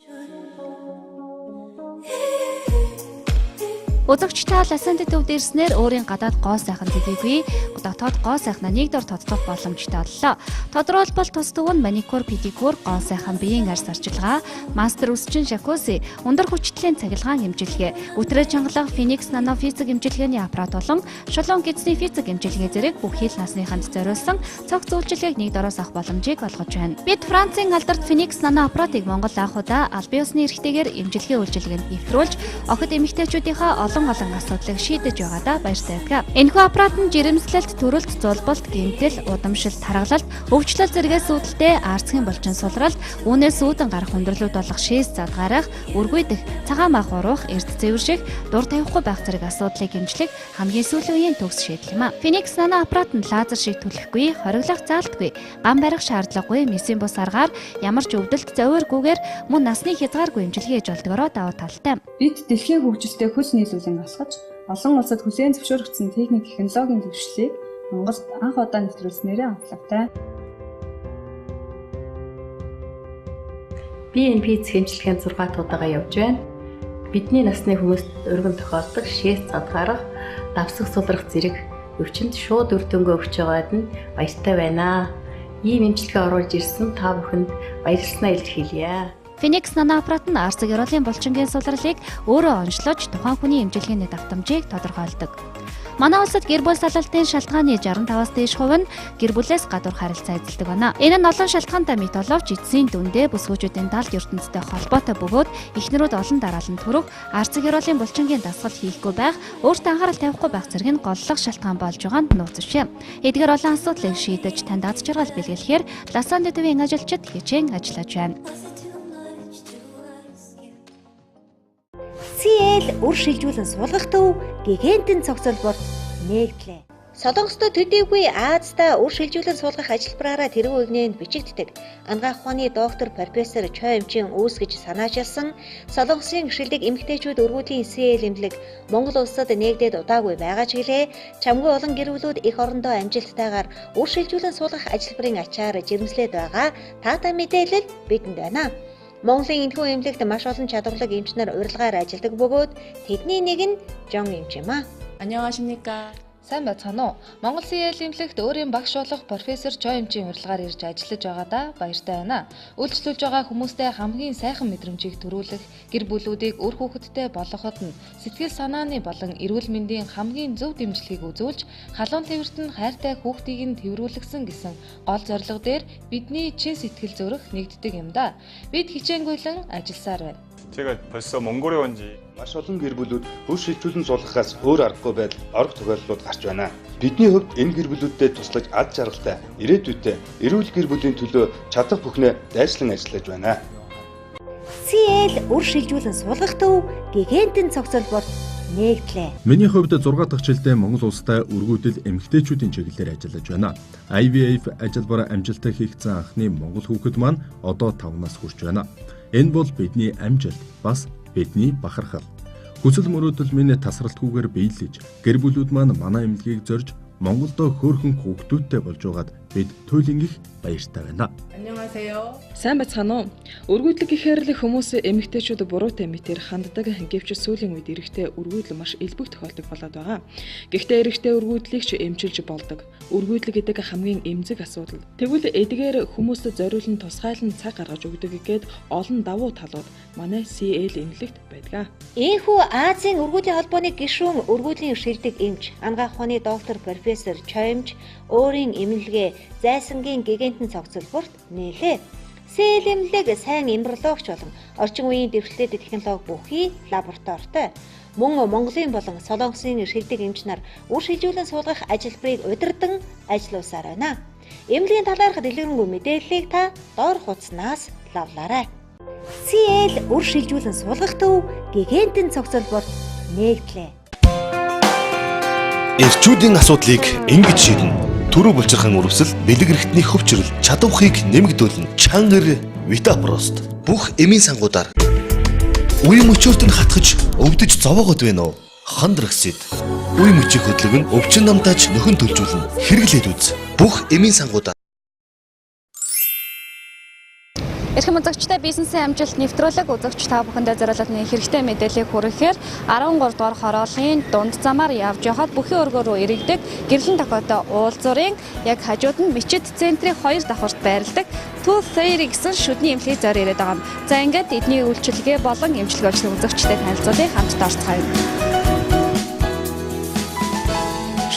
Үзэгч та ласант төвд ирснээр өөрийн гадаад гоо сайхан төдийгүй дотоод гоо сайхнаа нэг дор тодтох боломжтой боллоо. Тодорхойлбол тус төв нь маникюр, педикюр, гоо сайхан биеийн арьс арчилгаа, мастер үсчин жакузи, өндөр хүчтэлийн цахилгаан эмчилгээ, өтрөө чангалах Phoenix Nano физик эмчилгээний аппарат болон шулуун гидсний физик эмчилгээ зэрэг бүх хил насныханд зориулсан цогц үйлчилгээг нэг дороос авах боломжийг олгож байна. Бид Францын алдарт Phoenix Nano аппаратыг Монгол анх удаа аль биесны эрхтэйгээр эмчилгээ үйлчилгээнд нэвтрүүлж, охид эмэгтэйчүүдийнхээ олон асуудлыг шийдэж байгаадаа баяртай байна. Энэхүү аппарат нь жирэмслэлт, төрөлт, зулбалт, гэмтэл, удамшил, тархалалт, өвчлөл зэрэгээс үүдэлтэй арцгийн булчин сулралт, үүнээс үүдэн гарах өндөрлүүд болох шээс зад гарах, үргүйдэх, цагаан мах уруух, эрт цэвэрших, дур тавихгүй байх зэрэг асуудлыг эмчлэх хамгийн сүүлийн төгс шийдэл юм а. Phoenix Nano аппарат нь лазер шиг түлхэхгүй, хориглох заалтгүй, гам барих шаардлагагүй, месийн бус аргаар ямар ч өвдөлт зовооргүйгээр мөн насны хязгааргүй эмчилгээ хийж болдгороо давуу талтай. Бид дэлхийн хөгжилтэй хүч нийлүүлэн асгаж олон улсад хүлээн зөвшөөрөгдсөн техник технологийн дэвшлийг Монголд анх удаа нэвтрүүлснээрээ онцлогтой. Би энэ физ хэмжлэгийн 6 удаагаа явж байна. Бидний насны хүмүүст өргөн тохиолдог шээс цад гарах, давсах сулрах зэрэг өвчнөд шууд үр дүнгээ өгч байгаад нь баяртай байна. Ийм эмчилгээ оруулж ирсэн та бүхэнд баярлалаа илэрхийлье. Phoenix Nano аппарат нь арцэг ёроолын булчингийн сулралыг өөрөө онцлож тухайн хүний эмчилгээний давтамжийг тодорхойлдог. Манай улсад гэр бүл салалтын шалтгааны 65-аас дээш хувь нь гэр бүлээс гадуур харилцаа эзэлдэг байна. Энэ нь олон шалтгаантай мэт боловч эцсийн дүндээ бүсгүүчүүдийн талд ертөнцтэй холбоотой бөгөөд эхнэрүүд олон дараалан төрөх, арцэг хероолын булчингийн дасгал хийхгүй байх, өөртөө анхаарал тавихгүй байх зэрэг нь голлох шалтгаан болж байгаа нь нууц шээ. Эдгээр олон асуудлыг шийдэж танд аз жаргал бэлгэлэхээр Ласан дэдвийн ажилчид хичээн ажиллаж байна. CL үр шилжүүлэн суулгах төв гигантын цогцолбор нээгдлээ. Солонгостой төдийгүй Аазда үр шилжүүлэн суулгах ажиллбараараа тэрэг өгнөнд бичигддэг. Ангаах ухааны доктор профессор Чой Эмчин үүсгэж санаачилсан Солонгосын гэршилдэг эмэгтэйчүүд өргүүдлийн CL эмнэлэг Монгол улсад нээгдээд удаагүй байгаа ч гэлээ чамгүй олон гэр бүлүүд их орондоо амжилттайгаар үр шилжүүлэн суулгах ажиллбарын ачаар жирэмслээд байгаа таатай мэдээлэл бидэнд байна. Монголын энэхүү эмнэлэгт маш олон чадварлаг эмч нар урилгаар ажилладаг бөгөөд тэдний нэг нь Жон эмч юм а. 안녕하십니까. Сайн байцгаана уу? Монгол CL эмнэлэгт өөрийн багш болох профессор Чой эмчийн урилгаар ирж ажиллаж байгаадаа баяртай байна. Үйлчлүүлж байгаа хүмүүстээ хамгийн сайхан мэдрэмжийг төрүүлэх, гэр бүлүүдийг үр хүүхэдтэй болгоход нь сэтгэл санааны болон эрүүл мэндийн хамгийн зөв дэмжлэгийг үзүүлж, халуун тэвэрт нь хайртай хүүхдийг нь тэврүүлгсэн гэсэн гол зорилго дээр бидний чин сэтгэл зүрх нэгддэг юм да. Бид хичээнгүйлэн ажилласаар байна. 제가 벌써 몽골에 온 지 маш олон гэр бүлүүд үр шилжүүлэн суулгахаас өөр аргагүй байдал орох тохиолдлууд гарч байна. Бидний хувьд энэ гэр бүлүүдэд туслаж аз жаргалтай, ирээдүйтэй эрүүл гэр бүлийн төлөө чадах бүхнээ дайслан ажиллаж байна. CL үр шилжүүлэн суулгах төв гигантын цогцолбор нээгдлээ. Миний хувьд 6 дахь жилдээ Монгол улстай өргүүдэл эмэгтэйчүүдийн чиглэлээр ажиллаж байна. IVF ажилбар амжилттай хийгдсэн анхны монгол хүүхэд маань одоо 5 нас хүрч байна. Энэ бол бидний амжилт, бас бидний бахархал. Хүсэл мөрөөдөл минь тасралтгүйгээр биелэж, гэр бүлүүд маань манай эмнэлгийг зорж Монголдо хөөрхөн хүүхдүүдтэй болж байгаад бид туйлын их баяртай байна. 안녕하세요. Сайн байцгаана уу? Өргүйдлэг гэхээр л хүмүүс эмэгтэйчүүд буруутай мэтээр ханддаг. Гэвч сүүлийн үед эрэгтэй өргүйдэл маш элбэг тохиолдог болоод байгаа. Гэхдээ эрэгтэй өргүйдлийг ч эмчилж болдог. Өргүйдлэг гэдэг хамгийн эмзэг асуудал. Тэгвэл эдгээр хүмүүст зориулан тусгайлан цаг гаргаж өгдөг гэгээд олон давуу талууд манай CL эмнэлэгт байдаг. Ийхүү Азийн өргүйдлийн холбооны гишүүн өргүйдлийн шилдэг эмч, ангаах ухааны доктор профессор Чой эмч өөрийн эмнэлгээ зайсангийн гигантын цогцолборт нээлээ. CL эмнэлэг сайн эмбриологч болон орчин үеийн дэвшлэлтэй технологи бүхий лабораторитой. Мөн Монголын болон Солонгосын шилдэг эмч нар үр шилжүүлэн суулгах ажиллбарыг удирдан ажиллаусаар байна. Эмнэлгийн талаарх дэлгэрэнгүй мэдээллийг та доор хуудаснаас лавлаарай. CL үр шилжүүлэн суулгах төв гигантын цогцолборт нээгдлээ. Эрчүүдийн асуудлыг ингэж шийднэ. Төрөө булчирхан үрвсэл, бэлэг эрхтний хөвчрөл, чадвархыг нэмэгдүүлнэ. Чангар Витапрост. Бүх эмийн сангуудаар үе мөчөөрт нь хатгаж өвдөж зовоогод байна уу? Хандрагсид. Үе мөчийн хөдлөг нь өвчин намтааж нөхөн төлжүүлнэ. Хэрэглээд үз. Бүх эмийн сангуудаар Эрхэм үзэгчтэй бизнесийн амжилт нэвтрүүлэг үзэгч та бүхэндээ зориулсан хэрэгтэй мэдээллийг хүргэхээр 13 дугаар хороолын дунд замаар явж явахад бүхий өргөө рүү иргэдэг гэрлэн тохиолтой уулзуурын яг хажууд нь Бичит центрийн 2 давхарт байрладаг Two Fairy гэсэн шүдний эмнэлгийг зор ирээд байгаа юм. За ингээд эдний үйлчилгээ болон эмчилгээ өгсөн үзэгчтэй танилцуулъя, хамтдаа орцгоё.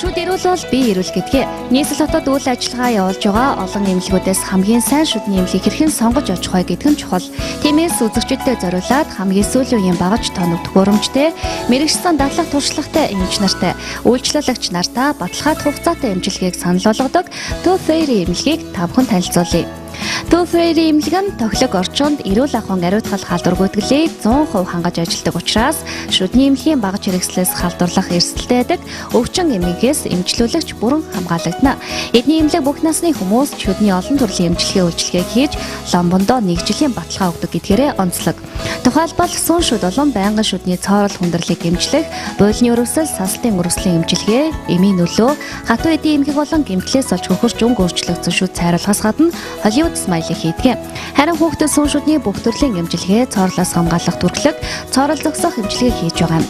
Шүд эрүүл бол бие эрүүл гэдгээ. Нийслэл хотод үйл ажиллагаа явуулж байгаа олон эмнэлгүүдээс хамгийн сайн шүдний эмнэлгийг хэрхэн сонгож очих вэ гэдэг нь чухал. Тиймээс үзэгчдэд зориулаад хамгийн сүүлийн үеийн багаж тооног төхөөрөмжтэй, мэрэгчсэн дадлах туршлагатай эмч нартай, үйлчлүүлэгч нартаа баталгаат хугацаатай эмчилгээг санал болгодог Two Fairy эмнэлгийг та бүхэн танилцуулъя. Two Fairy эмнэлэг нь тоглог орчинд эрүүл ахуйн ариутгал халдвар гүйцэтгэлийг 100% хангаж ажилладаг учраас шүдний эмнэлгийн багаж хэрэгслээс халдварлах эрсдэлтэй байдаг өвчин эмигээс эмчлүүлэгч бүрэн хамгаалагдана. Эдний эмнэлэг бүх насны хүмүүс шүдний олон төрлийн эмчилгээ үйлчилгээг хийж ломбондоо 1 жилийн баталгаа өгдөг гэдгээрээ онцлог. Тухайлбал сүн шүд болон байнгын шүдний цоорол хүндрэлийг эмчлэх, буйлны өрөвсөл, сасалтын өрөвслийн эмчилгээ, эмийн нөлөө, хатуу эдийн эмгэг болон гэмтлээс олж хөхөрч өнгө өөрчлөгдсөн шүд цайруулахаас гадна Hollywood Smile хийдэг. Харин хүүхдэд сүн шүдний бүх төрлийн эмчилгээ, цоорлоос хамгаалах түрглэг, цоорол зогсоох эмчилгээ хийж байгаа юм.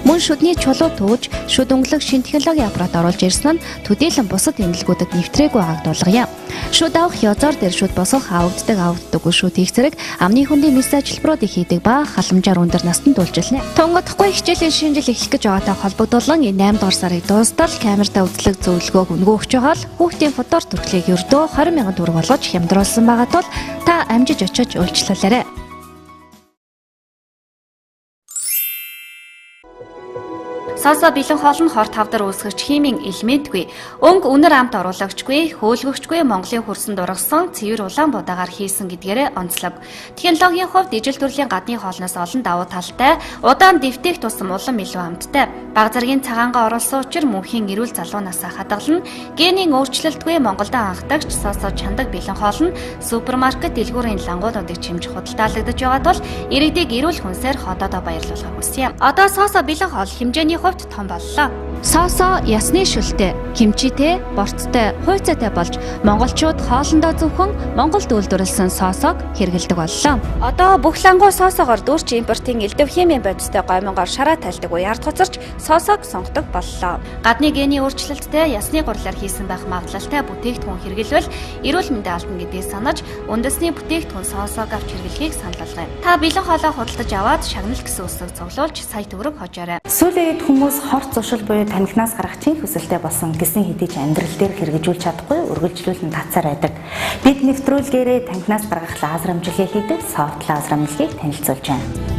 Мөн шүдний чулуу тууж, шүд өнгөлөх шин технологийн аппарат оруулж ирсэн нь төдийлөн бусад эмнэлгүүдэд нэвтрээгүй байгааг дуулгая. Шүд авах язоор дээр шүд босгох авагддаггүй шүд хийх зэрэг амны хүндийн мэс ажилбарууд их хийдэг ба халамжаар өндөр настанд үйлчилнэ. Тунгадахгүй хичээлийн шинэ жил эхлэх гэж байгаатай холбогдуулан 8 дугаар сарыг дуустал камертаа үзлэг зөвлөгөөг өнгөө өгч байгаа л хүүхдийн фотоор төрхлийг ердөө 20,000 төгрөг болгож хямдруулсан байгаа тул та амжиж очиж үйлчлүүлээрэй. Сааса бэлэн хоол нь хор тавдар үүсгэж химийн элементгүй, өнгө үнэр амт оруулагчгүй, хөөлгөгчгүй Монголын хөрсөн дургасан цэвэр Улаанбаатараар хийсэн гэдгээрээ онцлог. Технологийн хувьд ижил төрлийн гадны хоолноос олон давуу талтай, удаан дэвтэх тусам улам илүү амттай. Бага зэргийн цагаангаа оруулсан учраас мөнхийн эрүүл залуунаас хадгална. Генийн өөрчлөлтгүй Монголд анхдагч Сааса чандаг бэлэн хоол нь супермаркет дэлгүүрийн лангуудыг чимж худалдаалагдаж байгаа тул иргэдийг эрүүл хүнсээр ходоодоо баярлуулахыг хүсье. Одоо Сааса бэлэн хоол хэмжээний том боллоо. Соосо ясны шүлтэй, кимчитэй, борцтой, хуйцаатай болж монголчууд хоолндоо зөвхөн Монголд үйлдвэрлэсэн соосог хэрэглэдэг боллоо. Одоо бүх лангуу соосогоор дүүрч импортын элдв химийн бодистой гомонгоор шараа тайлдаг үе ард хуцарч соосог сонгодог боллоо. Гадны гений өөрчлөлттэй ясны гурлаар хийсэн байх магадлалтай бүтээгдэхүүн хэрэглэвэл эрүүл мэндийн алдна гэдгийг санаж үндэсний бүтээгдэхүүн соосог авч хэрэглэхийг санал болгоё. Та бэлэн хоолоо худалдаж аваад шагнал гэсэн үсэг цуглуулж сая төгрөг хожоорой. Сүүлийн хүмүүс хорт зуршил буюу танхинаас гарах чин хүсэлтэй болсон гэсэн хэдий ч амьдрал дээр хэрэгжүүлж чадахгүй үргэлжлүүлэн татсаар байдаг. Бид нэвтрүүлгээрээ танхинаас гаргах лазер амжилгээ хийдэг софт лазер амжилгийг танилцуулж байна.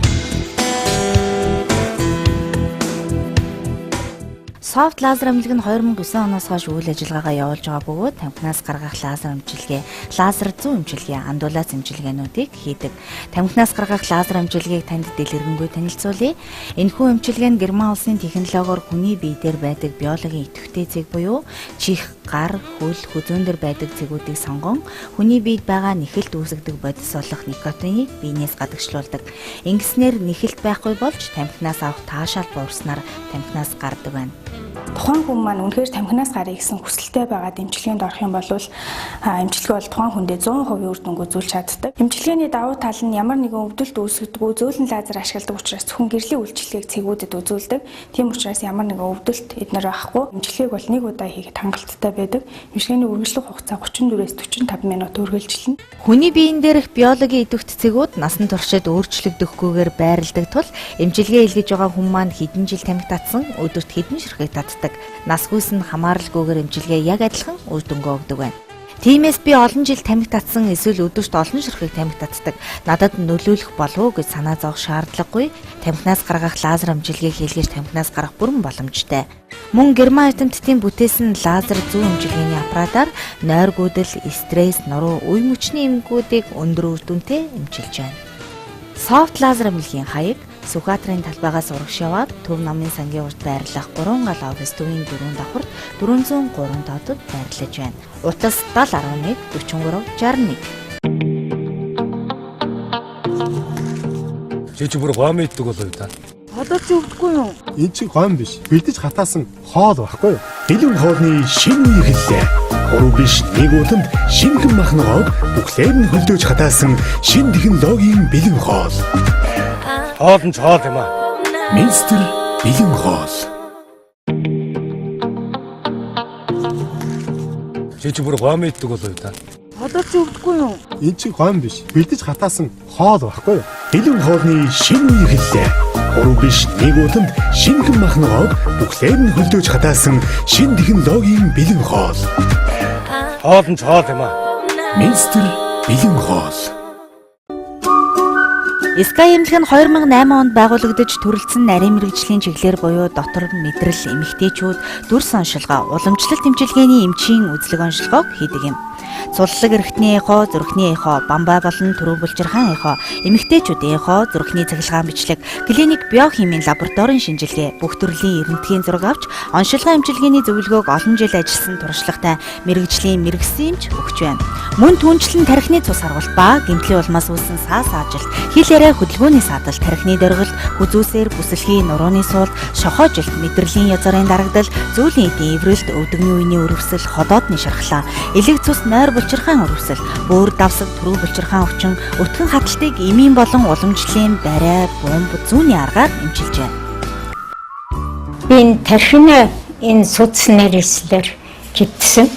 Софт лазер амжилг нь 2009 оноос хойш үйл ажиллагаагаа явуулж байгаа бөгөөд тамхинаас гаргах лазер амжилгээ, лазер зүүн амжилгээ, андуулаас амжилгээнүүдийг хийдэг. Тамхинаас гаргах лазер амжилгийг танд дэлгэрэнгүй танилцуулъя. Энэхүү амжилгээ нь Герман улсын технологиор хүний бие дээр байдаг биологийн идэвхтэй цэг буюу чих, гар, хөл, хүзүүн дээр байдаг цэгүүдийг сонгон хүний биед байгаа нэхэлт үүсгдэг бодис болох никотиныг биенээс гадагшлуулдаг. Ингэснээр нэхэлт байхгүй болж тамхинаас авах таашаал буурснаар тамхинаас гардаг байна. Тухайн хүн маань үнэхээр тамхинаас гарыг гэсэн хүсэлтэй байгаа эмчилгээнд орох юм бол эмчилгээ бол тухайн хүндээ 100% үр дүнг үзүүлж чаддаг. Эмчилгээний давуу тал нь ямар нэгэн өвдөлт үүсгэдэггүй зөөлөн лазер ашигладаг учраас зөвхөн гэрлийн үйлчилгээг цэгүүдэд үзүүлдэг. Тийм учраас ямар нэгэн өвдөлт эднэр байхгүй. Эмчилгээг бол нэг удаа хийхэд хангалттай байдаг. Эмчилгээний үргэлжлэх хугацаа 34-ээс 45 минут үргэлжилнэ. Хүний биеийн дээрх биологийн идэвхт цэгүүд насан туршид өөрчлөгдөхгүйгээр байрладаг тул эмчилгээ хийлгэж байгаа хүн маань хэдэн жил тамхи татсан, өдөрт хэдэн ширхэг татдаг. Насгүйс нь хамааралгүйгээр эмчилгээ яг адилхан үр дүнгээ өгдөг байна. Тиймээс би олон жил тамхи татсан эсвэл өдөрт олон ширхэг тамхи татдаг. Надад нөлөөлөх болов уу гэж санаа зовох шаардлагагүй. Тамхинаас гаргах лазер амжилгийг хийлгэж тамхинаас гарах бүрэн боломжтой. Мөн Герман эрдэмтдийн бүтээсэн лазер зүүн амжилгээний аппаратаар нойргүйдэл, стресс, нуруу, үе мөчний эмгэгүүдийг өндөр үр дүнтэй эмчилж байна. Софт лазер амжилгийн хаяг Сүхбаатарын талбайгаас урагш яваад Төв намын сангийн урд байрлах 3 гал офис төвийн 4 давхурд 403 доодод байрлаж байна. Утас 7011 43 61. Чи бүр гом иддэг болоо та. Одоо ч өвдөхгүй юу? Энэ чи гом биш. Бэлдэж хатаасан хоол байхгүй юу? Бэлэн хоолны шинэ нэгэллээ. Гурав биш нэг удамд шинэхэн махногоо бүхлээр нь хөлдөөж хатаасан шинэ технологийн бэлэн хоол. Хоол нь хоол юм аа. Мистер бэлэн хоол. Чи бүр гом иддэг болоо та. Одоо ч өвдөхгүй юу? Энэ чи гом биш. Бэлдэж хатаасан хоол байхгүй юу? Бэлэн хоолны шинэ нэгэллээ. Гурав биш нэг удамд шинэхэн махногоо бүхлээр нь хөлдөөж хатаасан шинэ технологийн бэлэн хоол. Хоол нь хоол юм аа. Мистер бэлэн хоол. Sky эмнэлэг нь 2008 онд байгуулагдаж төрөлцсөн нарийн мэрэгжлийн чиглэлээр буюу дотор мэдрэл эмэгтэйчүүд дүрс оншилгоо, уламжлалт эмчилгээний эмчийн үзлэг оншилгоог хийдэг юм. Цуллаг эрхтний эхо, зүрхний эхо, бамбай болон төрөв булчирхаан эхо, эмэгтэйчүүдийн эхо, зүрхний цахилгаан бичлэг, клиник биохимийн лабораторийн шинжилгээ, бүх төрлийн эрдэмтгийн зураг авч оншилгоо эмчилгээний зөвлөгөөг олон жил ажилласан туршлагатай мэрэгжлийн мэрэгсэн эмч өгч байна. Мөн түнчлэн тархины цус харгалт ба гэмтлийн улмаас үүссэн саас аажилт, хил яриа хөдөлгөөний садалт, тархины дөргөлт, хүзүүсээр бүсэлхийн нурууны суулт, шохоожилт, мэдрэлийн язгарын дарагдал, зүүлийн эдийн эврэлт, өвдөгний үений өрөвсөл, ходоодны шархлаа, элэг цус нойр булчирхаан өрөвсөл, бөөр давсаг, түрүү булчирхаан өвчин, өтгөн хаталтыг эмийн болон уламжлалын барай, бомб, зүүнний аргаар эмчилж байна. Би энэ тархины энэ судснэр ислэр гитсэн.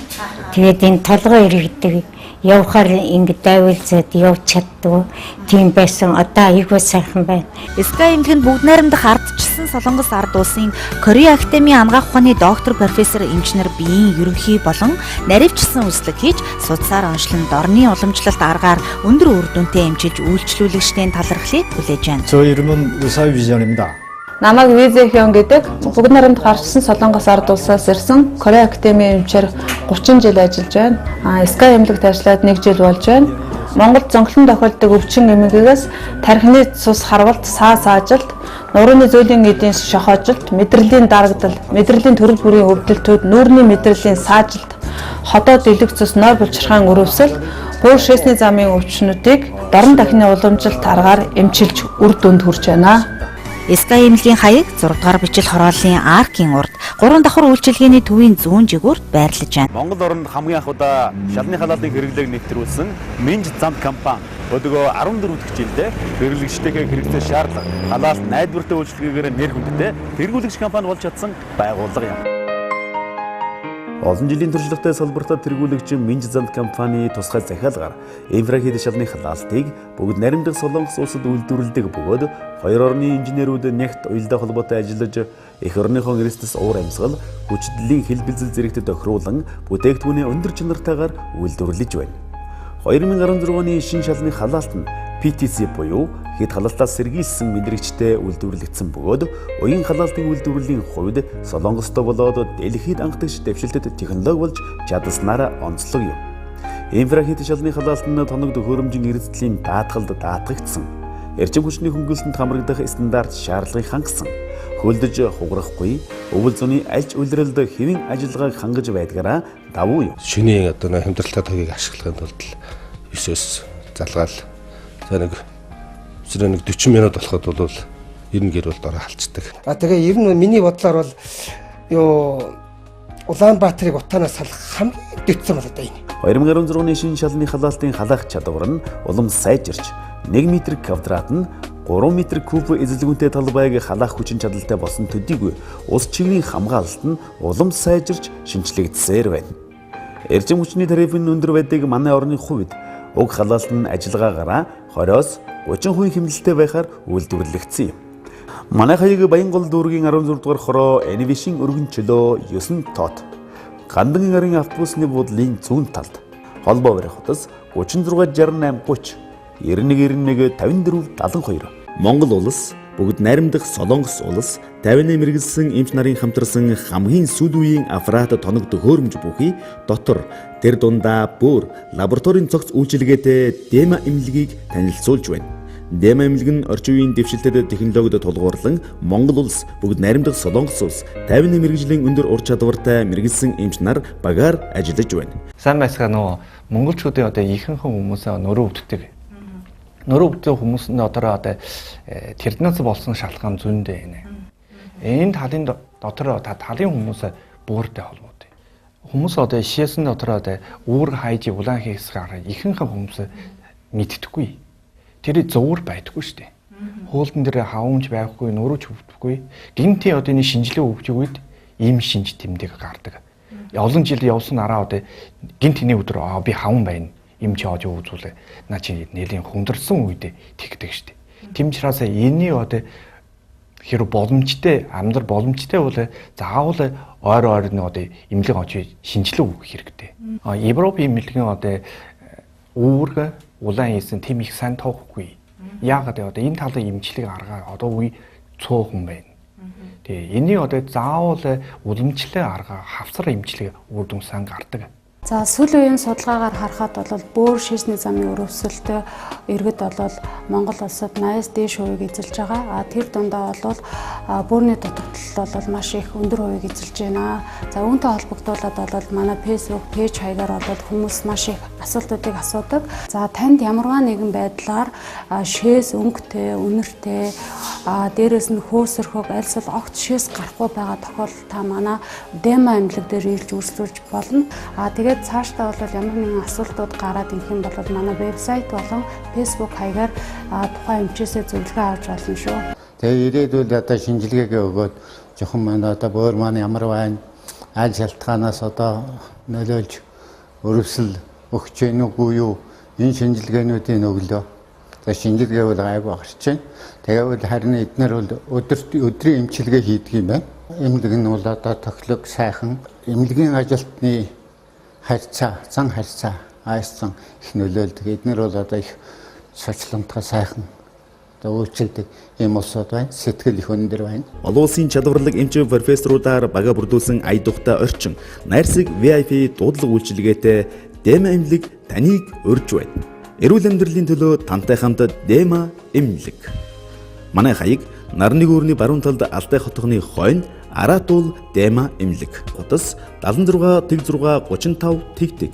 Тэгээд энэ толгой иргэдэг явахаар ингэ дайвалзаад явж чаддгүй. Тийм байсан. Одоо айгүй сайхан байна. СК эмнэлгэнд бүгд найрамдах ардчилсан Солонгос ард улсын Корея Академийн анагаах ухааны доктор профессор инженер биеийн ерөнхий болон наривчилсан үслэг хийж судсаар онцлон дорны уламжлалт аргаар өндөр үр дүнтэй эмчилж үйлчлүүлэгчдийн талархлыг хүлээж байна. 저 이름은 의사위전입니다. Намайг Визэхён гэдэг бүгд найрамдах ардчилсан Солонгос ард улсаас ирсэн Корея Академийн эмчээр 30 жил ажиллаж байна. СК эмнэлэгт ажиллаад 1 жил болж байна. Монголд зөнхлөн тохиолддог өвчин эмгэгээс тархины цус харвалт, саас аажилт, нурууны зөөлөн эдийн шохоожилт, мэдрэлийн дарагдал, мэдрэлийн төрөл бүрийн өвдөлтүүд, нүүрний мэдрэлийн саажилт, ходоо дэлэг цус, нойр булчирхаан өрөвсөл, бүр шээсний замын өвчнүүдийг дорн дахины уламжилт аргаар эмчилж үр дүнд хүрч байна. СК эмнэлгийн хаяг 6 дугаар бичил хорооллын аркийн урд 3 давхар үйлчилгээний төвийн зүүн жигүүрт байрлаж байна. Монгол оронд хамгийн анх удаа шалны халаалын хэрэглээг нэвтрүүлсэн Минж замд компани өдгөө 14 дахь жилдээ хэрэглэгчтэйгээ хэрэгцээ шаардлага халаалт найдвартай үйлчилгээгээр нэр хүндтэй тэргүүлэгч компани болж чадсан байгууллага юм. Олон жилийн туршлагатай салбартаа тэргүүлэгч Минж замд компани тусгай захиалгаар инфрахид шалны халаалтыг бүгд найрамдах Солонгос улсад үйлдвэрлэдэг бөгөөд хоёр орны инженерүүд нягт уялдаа холбоотой ажиллаж эх орныхон эрсдэс уур амьсгал хүчтэлийн хэлбэлзэл зэрэгт тохируулан бүтээгдэхүүний өндөр чанартайгаар үйлдвэрлэж байна. 2016 оны шин шалны халаалт нь PTC буюу хэд халаалтаас сэргийлсэн мэдрэгчтэй үйлдвэрлэгдсэн бөгөөд уян халаалтын үйлдвэрлэлийн хувьд Солонгостой болоод дэлхийд анхдагч дэвшилтэд технологи болж чадсанаараа онцлог юм. Инфрахид шалны халаалт нь тоног төхөөрөмжийн эрсдлийн даатгалд даатгагдсан. Эрчим хүчний хөнгөлөлтөнд хамрагдах стандарт шаардлагыг хангасан. Хөлдөж хугарахгүй, өвөл зуны альж улиралд хэвийн ажиллагааг хангаж байдгаараа давуу юм. Шинийн одоо хямдралтай тогийг ашиглахын тулд 9-өөс залгаал нэг 40 минут болоход бол 90 гэр бол дороо халцдаг. Тэгээ ер нь миний бодлоор бол ёо Улаанбаатарыг утаанаас салах хамгийн дэвтсэн бол одоо энэ. 2016 оны шинэ шалны халаалтын халаах чадвар нь улам сайжирч 1 м квадрат нь 3 м куб эзэлгүнтэй талбайг халаах хүчин чадалтай болсон төдийгүй ус чигний хамгаалалт нь улам сайжирч шинчлэгдсээр байна. Эрчим хүчний тарифын өндөр байдаг манай орны хувьд уг халаалт нь ажиллагаагаараа 20-оос 30% хэмнэлттэй байхаар үйлдвэрлэгдсэн юм. Манай хаяг Баянгол дүүргийн 16 дугаар хороо Энивишин өргөн чөлөө 9 тот. Гандан гарын автобусны буудлын зүүн талд холбоо барих хотос 36 68 30 9191 54 72 Монгол улс бүгд найрамдах Солонгос улс 50-ны мэргэлсэн эмч нарын хамтарсан хамгийн сүүл үеийн аппарат тоног төхөөрөмж бүхий дотор тэр дундаа бүр лабораторийн цогц үйлчилгээтэй Дема эмнэлгийг танилцуулж байна. Дема эмнэлэг нь орчин үеийн дэвшилтэд технологид тулгуурлан Монгол улс бүгд найрамдах Солонгос улс 50-ны мэргэжлийн өндөр ур чадвартай мэргэлсэн эмч нар багаар ажиллаж байна. Сайн байцгаа монголчуудын одоо ихэнх хүмүүсээ нөрөө өвддөг. Нөрөө өвдсөн хүмүүс нь одоо тэрднээс болсон шалтгаан зүйндээ байна. Энэ талын дотор талын хүмүүсээ бууртай холбоотой. Хүмүүс одоо шиэсэн дотор үүр хайж улаан хийсгээр ихэнх хүмүүс мэддэггүй. Тэр зовөр байдаггүй шүү дээ. Хуулдан дээр хавамж байхгүй, нөрөөч өвдөхгүй. Гинти одоо энэ шинжилгээ өвчих үед ийм шинж тэмдэг гардаг. Олон жил явсан араа гинт энэ өдөр би хаван байна. Им чааж үзүүлээ. Наа чи нэлийн хүндэрсэн үед тэгдэг штеп. Тэмчраас энэний хэрэг боломжтой амьдрал боломжтой бол заавал ойр эмнэлэг очиж шинжилгээ өгөх хэрэгтэй. Европын эмнэлгийн үүрэг улаан хийсэн тэм их сайн тоохгүй. Яагаад энэ талын эмчилгээ арга үе цуухан байна. Тэгээ энэний заавал уламжлалын арга хавцар эмчилгээ үр дүн сан гардаг. За сүүлийн үеийн судалгаагаар харахад бол бөөр шийсний замын өрөвсөлтөд иргэд бол Монгол улсад 80-аас дээш хувийг эзэлж байгаа. Тэр дундаа бол бөөрийн дутагдал бол маш их өндөр хувийг эзэлж байна. За үүнтэй холбогдуулаад бол манай Facebook пэйж хаягаар бол хүмүүс маш их асуултуудыг асуудаг. За танд ямарваа нэгэн байдлаар шээс өнгөтэй, үнэртэй, дээрээс нь хөөсөрхөг альсвал огт шээс гарахгүй байгаа тохиолдолд та манай Дема эмнэлэг дээр ирж үргэлжлүүлж болно. Тэгээд цаашдаа бол ямар нэгэн асуултууд гараад ирэх юм бол манай вебсайт болон Facebook хаягаар тухайн эмчээсээ зөвлөгөө авч болно шүү. Тэгээ ирээдүйд шинжилгээгээ өгөөд Жохон маань одоо бөөр маань ямар байна? Аль шалтгаанаас одоо нөлөөлж өрөвсөл өгч гэнэ үгүй юу? Энэ шинжилгээнүүдийн өглөө. За шинжилгээ бол айгүй гарч байна. Тэгээд харин эдгээр бол өдрийн эмчилгээ хийдэг юм байна. Эмнэлэг нь бол одоо тоглог сайхан эмнэлгийн ажилтны харьцаа, зан харьцаа айсан их нөлөөлдөг. Эдгээр бол одоо их сочломтгой сайхан үйлчилдэг ийм улсууд байна. Сэтгэл их өндөр байна. Олон улсын чадварлаг эмч профессорудаар бага бүрдүүлсэн ая тухтай орчин найрсаг VIP дуудлага үйлчилгээтэй Дема эмнэлэг таныг урьж байна. Эрүүл амьдралын төлөө тантай хамт Дема эмнэлэг. Манай хаяг Нарны гүүрний баруун талд Алтай хотгоны хойно Аратул Дема эмнэлэг. Утас 76 тэг 6 35 тэг тэг.